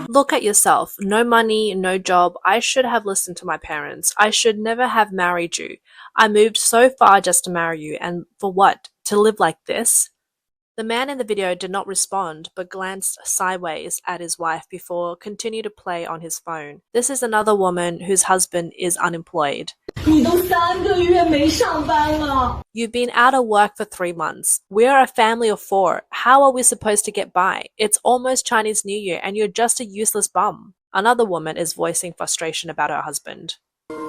Look at yourself. No money, no job. I should have listened to my parents. I should never have married you. I moved so far just to marry you, and for what? To live like this? The man in the video did not respond, but glanced sideways at his wife before continuing to play on his phone. This is another woman whose husband is unemployed. 你都3个月没上班了。 You've been out of work for 3 months. We're a family of 4. How are we supposed to get by? It's almost Chinese New Year and you're just a useless bum. Another woman is voicing frustration about her husband.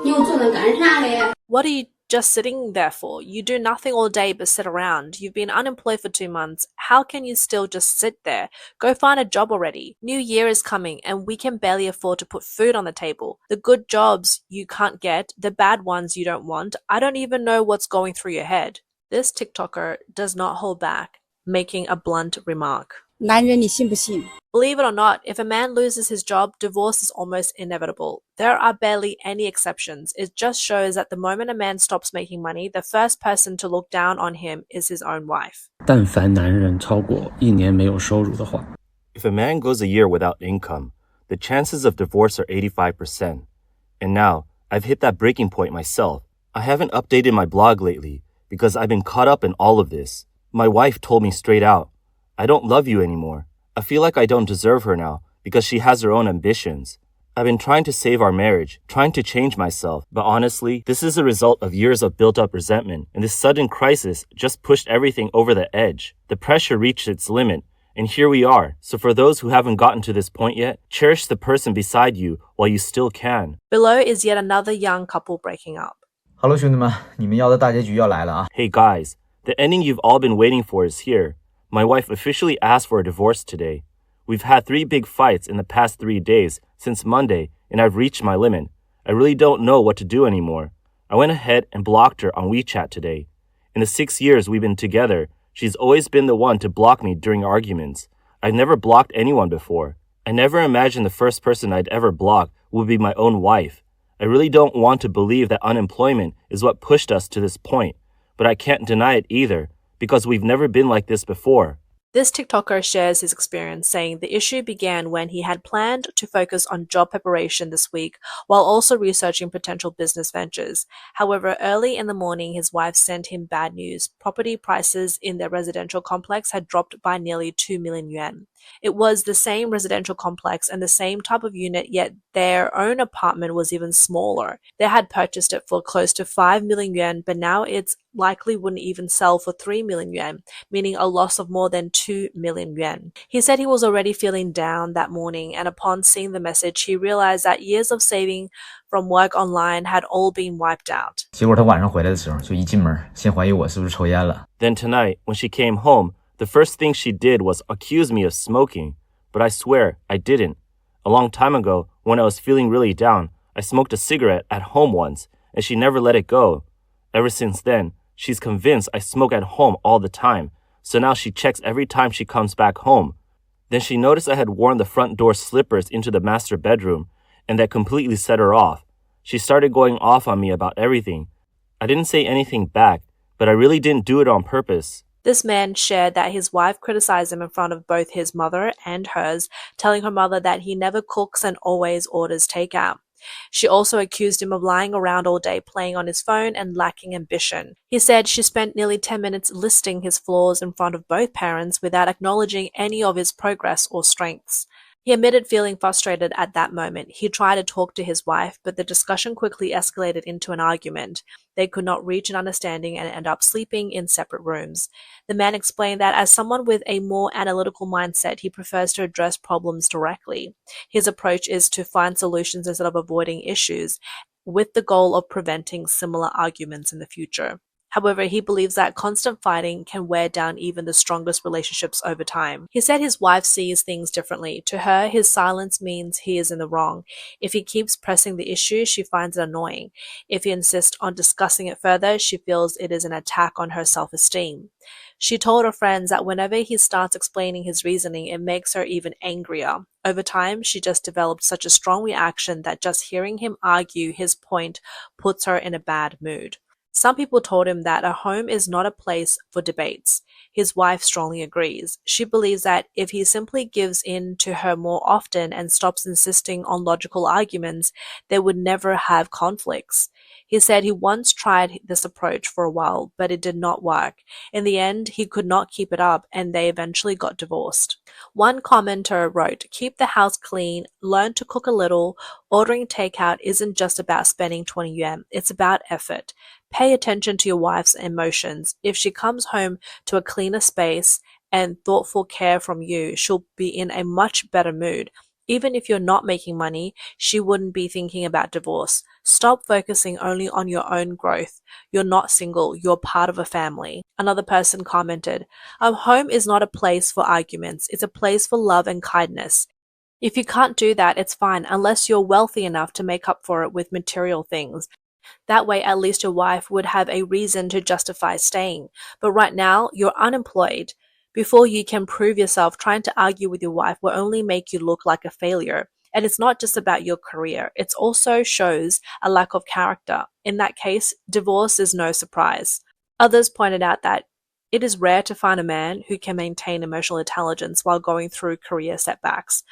你又坐那干啥嘞？ What are you just sitting there for? You do nothing all day but sit around. You've been unemployed for 2 months. How can you still just sit there? Go find a job already. New Year is coming and we can barely afford to put food on the table. The good jobs you can't get, the bad ones you don't want. I don't even know what's going through your head. This TikToker does not hold back, making a blunt remark. 男人你信不信？ Believe it or not, if a man loses his job, divorce is almost inevitable. There are barely any exceptions. It just shows that the moment a man stops making money, the first person to look down on him is his own wife. 但凡男人超过1年没有收入的话 If a man goes a year without income, the chances of divorce are 85%. And now, I've hit that breaking point myself. I haven't updated my blog lately because I've been caught up in all of this. My wife told me straight out, I don't love you anymore. I feel like I don't deserve her now because she has her own ambitions. I've been trying to save our marriage, trying to change myself, but honestly, this is a result of years of built-up resentment, and this sudden crisis just pushed everything over the edge. The pressure reached its limit, and here we are. So for those who haven't gotten to this point yet, cherish the person beside you while you still can. Below is yet another young couple breaking up. Hello 兄弟们，你们要的大结局要来了啊 Hey guys, the ending you've all been waiting for is here. My wife officially asked for a divorce today. We've had 3 big fights in the past 3 days since Monday, and I've reached my limit. I really don't know what to do anymore. I went ahead and blocked her on WeChat today. In the 6 years we've been together, she's always been the one to block me during arguments. I've never blocked anyone before. I never imagined the first person I'd ever block would be my own wife. I really don't want to believe that unemployment is what pushed us to this point, but I can't deny it either, because we've never been like this before. This TikToker shares his experience, saying the issue began when he had planned to focus on job preparation this week while also researching potential business ventures. However, early in the morning, his wife sent him bad news. Property prices in their residential complex had dropped by nearly 2 million yuan. It was the same residential complex and the same type of unit, yet their own apartment was even smaller. They had purchased it for close to 5 million yuan, but now it's likely wouldn't even sell for 3 million yuan, meaning a loss of more than 2 million yuan. He said he was already feeling down that morning, and upon seeing the message, he realized that years of saving from work online had all been wiped out. 结果他晚上回来的时候，就一进门，先怀疑我是不是抽烟了。 Then tonight, when she came home, the first thing she did was accuse me of smoking, but I swear I didn't. A long time ago, when I was feeling really down, I smoked a cigarette at home once, and she never let it go. Ever since then, she's convinced I smoke at home all the time, so now she checks every time she comes back home. Then she noticed I had worn the front door slippers into the master bedroom, and that completely set her off. She started going off on me about everything. I didn't say anything back, but I really didn't do it on purpose. This man shared that his wife criticized him in front of both his mother and hers, telling her mother that he never cooks and always orders takeout. She also accused him of lying around all day, playing on his phone, and lacking ambition. He said she spent nearly 10 minutes listing his flaws in front of both parents without acknowledging any of his progress or strengths. He admitted feeling frustrated at that moment. He tried to talk to his wife, but the discussion quickly escalated into an argument. They could not reach an understanding and ended up sleeping in separate rooms. The man explained that as someone with a more analytical mindset, he prefers to address problems directly. His approach is to find solutions instead of avoiding issues, with the goal of preventing similar arguments in the future. However, he believes that constant fighting can wear down even the strongest relationships over time. He said his wife sees things differently. To her, his silence means he is in the wrong. If he keeps pressing the issue, she finds it annoying. If he insists on discussing it further, she feels it is an attack on her self-esteem. She told her friends that whenever he starts explaining his reasoning, it makes her even angrier. Over time, she just developed such a strong reaction that just hearing him argue his point puts her in a bad mood. Some people told him that a home is not a place for debates. His wife strongly agrees. She believes that if he simply gives in to her more often and stops insisting on logical arguments, they would never have conflicts. He said he once tried this approach for a while, but it did not work. In the end, he could not keep it up, and they eventually got divorced. One commenter wrote, "Keep the house clean, learn to cook a little. Ordering takeout isn't just about spending 20 yuan, it's about effort. Pay attention to your wife's emotions. If she comes home to a cleaner space and thoughtful care from you, she'll be in a much better mood. Even if you're not making money, she wouldn't be thinking about divorce. Stop focusing only on your own growth. You're not single, you're part of a family." Another person commented, "A home is not a place for arguments, it's a place for love and kindness. If you can't do that, it's fine, unless you're wealthy enough to make up for it with material things. That way, at least your wife would have a reason to justify staying. But right now, you're unemployed. Before you can prove yourself, trying to argue with your wife will only make you look like a failure. And it's not just about your career, it also shows a lack of character. In that case, divorce is no surprise." Others pointed out that it is rare to find a man who can maintain emotional intelligence while going through career setbacks.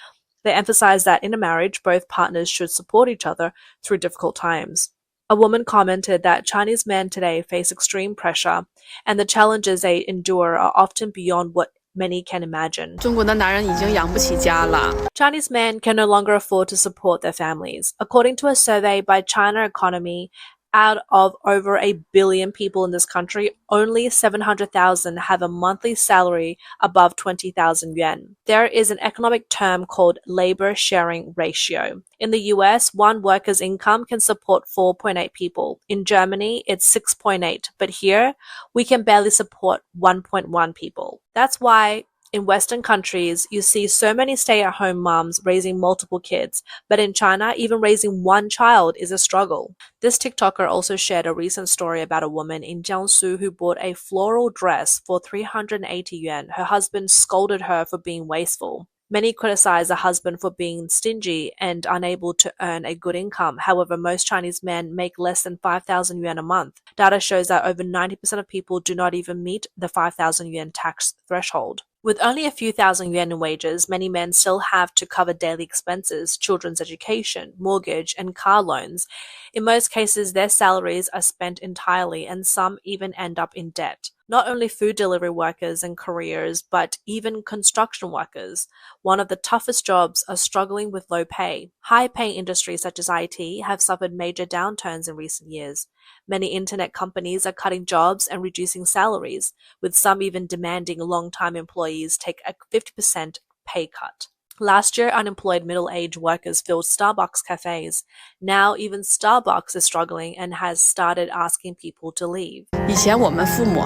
They emphasize that in a marriage, both partners should support each other through difficult times. A woman commented that Chinese men today face extreme pressure, and the challenges they endure are often beyond what many can imagine. 中国的男人已经养不起家了。 Chinese men can no longer afford to support their families. According to a survey by China Economy, out of over 1 billion people in this country, only 700,000 have a monthly salary above 20,000 yuan. There is an economic term called labor sharing ratio. In the US, one worker's income can support 4.8 people. In Germany, it's 6.8, but here we can barely support 1.1 people. That's why in Western countries, you see so many stay-at-home moms raising multiple kids, but in China, even raising one child is a struggle. This TikToker also shared a recent story about a woman in Jiangsu who bought a floral dress for 380 yuan. Her husband scolded her for being wasteful. Many criticize the husband for being stingy and unable to earn a good income. However, most Chinese men make less than 5,000 yuan a month. Data shows that over 90% of people do not even meet the 5,000 yuan tax threshold. With only a few thousand yuan in wages, many men still have to cover daily expenses, children's education, mortgage, and car loans. In most cases, their salaries are spent entirely, and some even end up in debt. Not only food delivery workers and couriers, but even construction workers, one of the toughest jobs, are struggling with low pay. High-paying industries such as IT have suffered major downturns in recent years. Many internet companies are cutting jobs and reducing salaries, with some even demanding long-time employees take a 50% pay cut. Last year, unemployed middle-aged workers filled Starbucks cafes. Now, even Starbucks is struggling and has started asking people to leave. 以前我们父母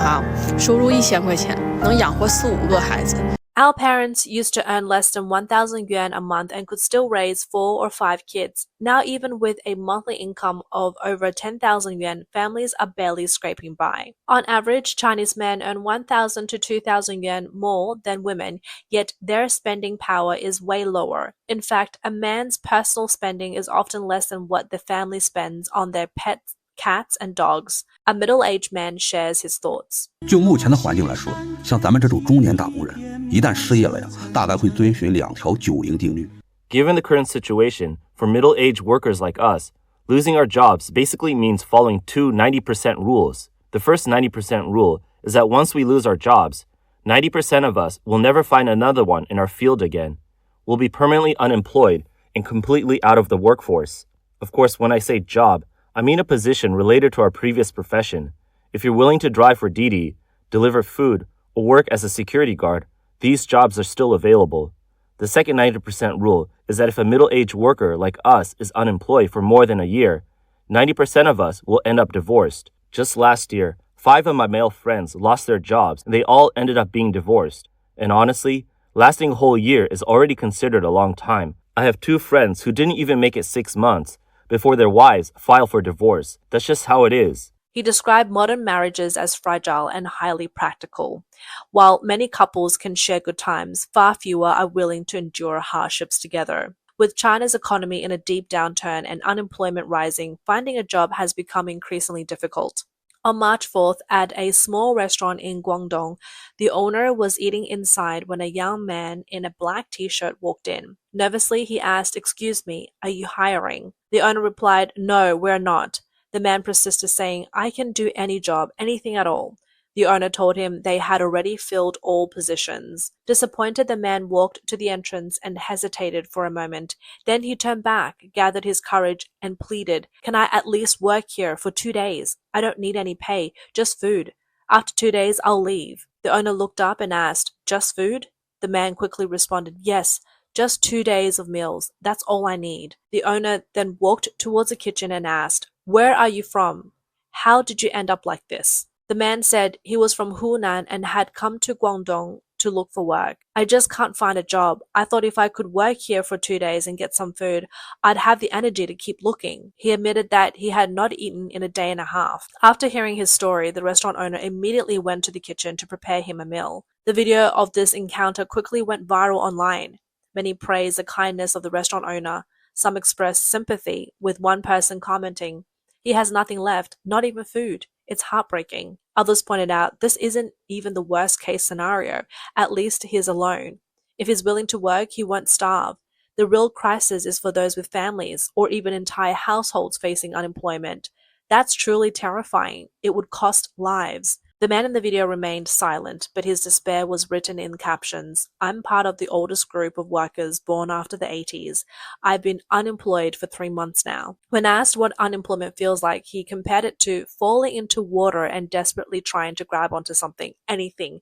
收入1000块钱，能养活4、5个孩子。 Our parents used to earn less than 1,000 yuan a month and could still raise 4 or 5 kids. Now, even with a monthly income of over 10,000 yuan, families are barely scraping by. On average, Chinese men earn 1,000 to 2,000 yuan more than women, yet their spending power is way lower. In fact, a man's personal spending is often less than what the family spends on their pets, cats, and dogs. A middle-aged man shares his thoughts. 就目前的环境来说，像咱们这种中年打工人，一旦失业了呀，大概会遵循2条90定律。 Given the current situation, for middle-aged workers like us, losing our jobs basically means following two 90% rules. The first 90% rule is that once we lose our jobs, 90% of us will never find another one in our field again. We'll be permanently unemployed and completely out of the workforce. Of course, when I say job, I mean a position related to our previous profession. If you're willing to drive for Didi, deliver food, or work as a security guard, these jobs are still available. The second 90% rule is that if a middle-aged worker like us is unemployed for more than a year, 90% of us will end up divorced. Just last year, 5 of my male friends lost their jobs and they all ended up being divorced. And honestly, lasting a whole year is already considered a long time. I have 2 friends who didn't even make it 6 months before their wives filed for divorce. That's just how it is. He described modern marriages as fragile and highly practical. While many couples can share good times, far fewer are willing to endure hardships together. With China's economy in a deep downturn and unemployment rising, finding a job has become increasingly difficult. On March 4th, at a small restaurant in Guangdong, the owner was eating inside when a young man in a black t-shirt walked in. Nervously, he asked, "Excuse me, are you hiring?" The owner replied, "No, we're not." The man persisted, saying, "I can do any job, anything at all." The owner told him they had already filled all positions. Disappointed, the man walked to the entrance and hesitated for a moment. Then he turned back, gathered his courage, and pleaded, "Can I at least work here for 2 days? I don't need any pay, just food. After 2 days, I'll leave." The owner looked up and asked, "Just food?" The man quickly responded, "Yes, just 2 days of meals. That's all I need." The owner then walked towards the kitchen and asked, "Where are you from? How did you end up like this?" The man said he was from Hunan and had come to Guangdong to look for work. "I just can't find a job. I thought if I could work here for 2 days and get some food, I'd have the energy to keep looking." He admitted that he had not eaten in a day and a half. After hearing his story, the restaurant owner immediately went to the kitchen to prepare him a meal. The video of this encounter quickly went viral online. Many praised the kindness of the restaurant owner. Some expressed sympathy, with one person commenting, "He has nothing left, not even food. It's heartbreaking." Others pointed out this isn't even the worst case scenario. At least he is alone. If he's willing to work, he won't starve. The real crisis is for those with families or even entire households facing unemployment. That's truly terrifying. It would cost lives. The man in the video remained silent, but his despair was written in captions. "I'm part of the oldest group of workers born after the 80s. I've been unemployed for 3 months now." When asked what unemployment feels like, he compared it to falling into water and desperately trying to grab onto something, anything,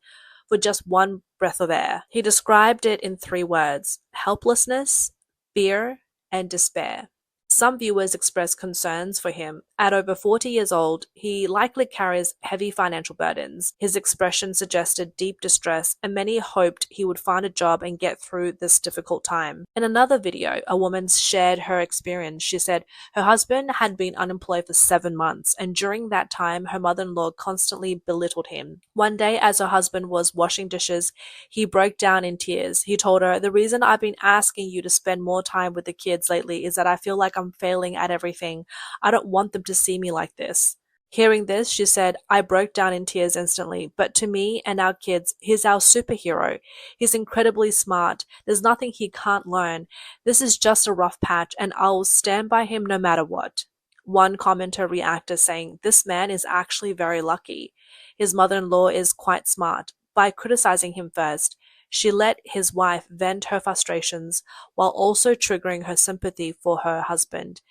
for just one breath of air. He described it in 3 words: helplessness, fear, and despair. Some viewers expressed concerns for him. At over 40 years old, he likely carries heavy financial burdens. His expression suggested deep distress, and many hoped he would find a job and get through this difficult time. In another video, a woman shared her experience. She said her husband had been unemployed for 7 months, and during that time, her mother-in-law constantly belittled him. One day, as her husband was washing dishes, he broke down in tears. He told her, "The reason I've been asking you to spend more time with the kids lately is that I feel like I'm failing at everything. I don't want them to see me like this." Hearing this, she said, "I broke down in tears instantly, but to me and our kids, he's our superhero. He's incredibly smart. There's nothing he can't learn. This is just a rough patch, and I'll stand by him no matter what." One commenter reacted saying, "This man is actually very lucky. His mother-in-law is quite smart." By criticizing him first, she let his wife vent her frustrations while also triggering her sympathy for her husband.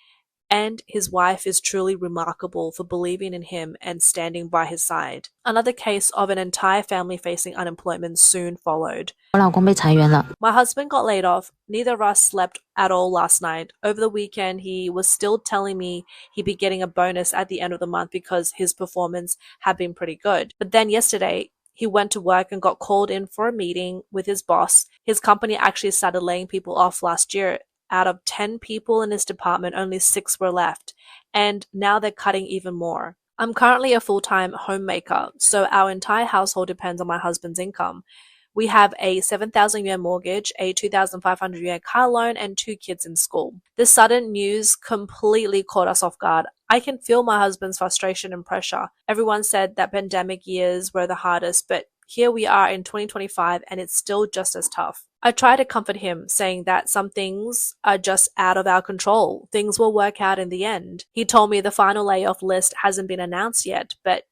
And his wife is truly remarkable for believing in him and standing by his side. Another case of an entire family facing unemployment soon followed. 我老公被裁员了。 My husband got laid off. Neither of us slept at all last night. Over the weekend, he was still telling me he'd be getting a bonus at the end of the month because his performance had been pretty good. But then yesterday, he went to work and got called in for a meeting with his boss. His company actually started laying people off last year. Out of 10 people in his department, only 6 were left, and now they're cutting even more. I'm currently a full-time homemaker, so our entire household depends on my husband's income. We have a 7,000 yuan mortgage, a 2,500 yuan car loan, and 2 kids in school. This sudden news completely caught us off guard. I can feel my husband's frustration and pressure. Everyone said that pandemic years were the hardest, but here we are in 2025 and it's still just as tough. I try to comfort him, saying that some things are just out of our control. Things will work out in the end. He told me the final layoff list hasn't been announced yet, but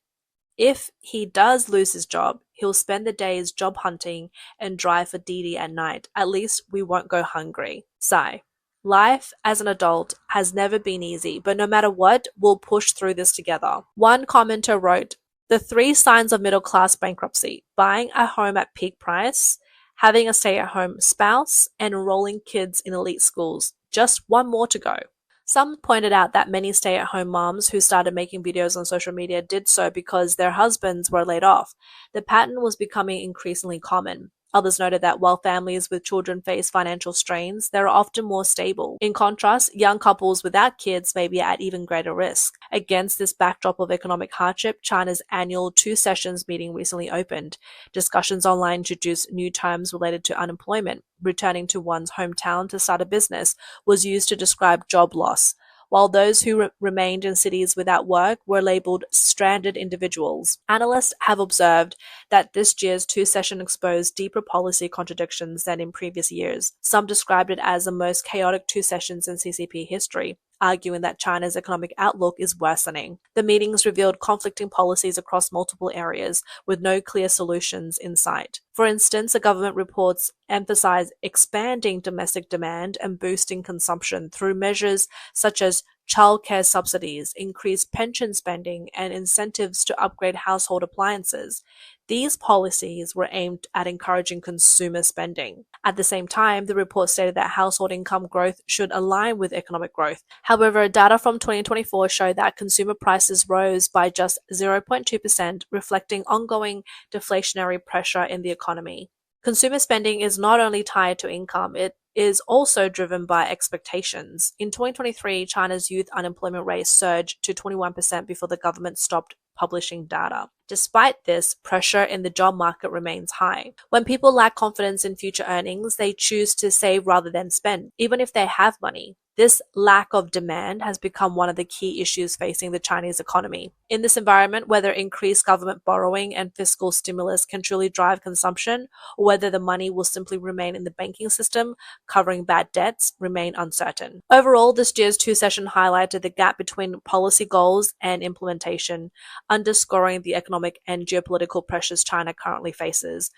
if he does lose his job, he'll spend the days job hunting and drive for Didi at night. At least we won't go hungry. Sigh. Life as an adult has never been easy, but no matter what, we'll push through this together. One commenter wrote, "The 3 signs of middle class bankruptcy: buying a home at peak price, having a stay-at-home spouse, and enrolling kids in elite schools. Just one more to go." Some pointed out that many stay-at-home moms who started making videos on social media did so because their husbands were laid off. The pattern was becoming increasingly common. Others noted that while families with children face financial strains, they are often more stable. In contrast, young couples without kids may be at even greater risk. Against this backdrop of economic hardship, China's annual 2 sessions meeting recently opened. Discussions online introduced new terms related to unemployment. Returning to one's hometown to start a business was used to describe job loss, while those who remained in cities without work were labeled stranded individuals. Analysts have observed that this year's two-session exposed deeper policy contradictions than in previous years. Some described it as the most chaotic two sessions in CCP history, arguing that China's economic outlook is worsening. The meetings revealed conflicting policies across multiple areas, with no clear solutions in sight. For instance, the government reports emphasize expanding domestic demand and boosting consumption through measures such as childcare subsidies, increased pension spending, and incentives to upgrade household appliances. These policies were aimed at encouraging consumer spending. At the same time, the report stated that household income growth should align with economic growth. However, data from 2024 showed that consumer prices rose by just 0.2%, reflecting ongoing deflationary pressure in the economy. Consumer spending is not only tied to income, it is also driven by expectations. In 2023, China's youth unemployment rate surged to 21% before the government stopped publishing data. Despite this, pressure in the job market remains high. When people lack confidence in future earnings, they choose to save rather than spend, even if they have money. This lack of demand has become one of the key issues facing the Chinese economy. In this environment, whether increased government borrowing and fiscal stimulus can truly drive consumption, or whether the money will simply remain in the banking system, covering bad debts, remain uncertain. Overall, this year's two-session highlighted the gap between policy goals and implementation, underscoring the economic and geopolitical pressures China currently faces.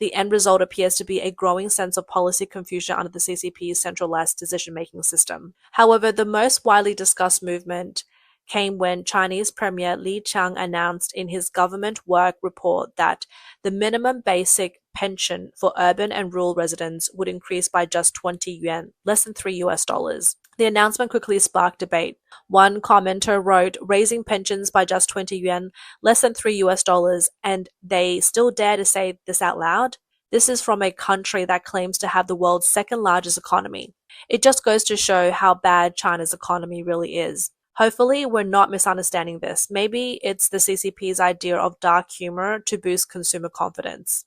The end result appears to be a growing sense of policy confusion under the CCP's centralized decision-making system. However, the most widely discussed movement came when Chinese Premier Li Qiang announced in his government work report that the minimum basic pension for urban and rural residents would increase by just 20 yuan, less than $3. The announcement quickly sparked debate. One commenter wrote, raising pensions by just 20 yuan, less than $3, and they still dare to say this out loud? This is from a country that claims to have the world's second largest economy. It just goes to show how bad China's economy really is. Hopefully, we're not misunderstanding this. Maybe it's the CCP's idea of dark humor to boost consumer confidence.